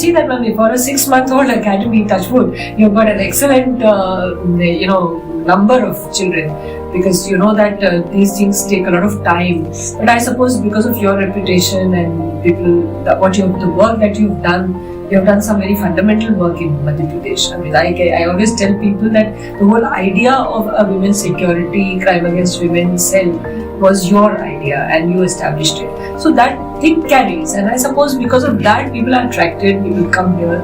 see that, ma'am, for a 6-month-old academy, touchwood, you've got an excellent, number of children, because you know that these things take a lot of time. But I suppose because of your reputation and the work that you've done some very fundamental work in Madhya Pradesh. I mean, I always tell people that the whole idea of a women's security, crime against women cell was your idea and you established it. So that thing carries, and I suppose because of that people are attracted, people come here,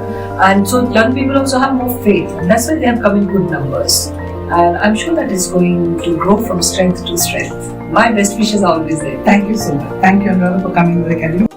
and so young people also have more faith. That's why they have come in good numbers. And I'm sure that it's going to grow from strength to strength. My best wishes are always there. Thank you so much. Thank you, Aruna, for coming to the academy.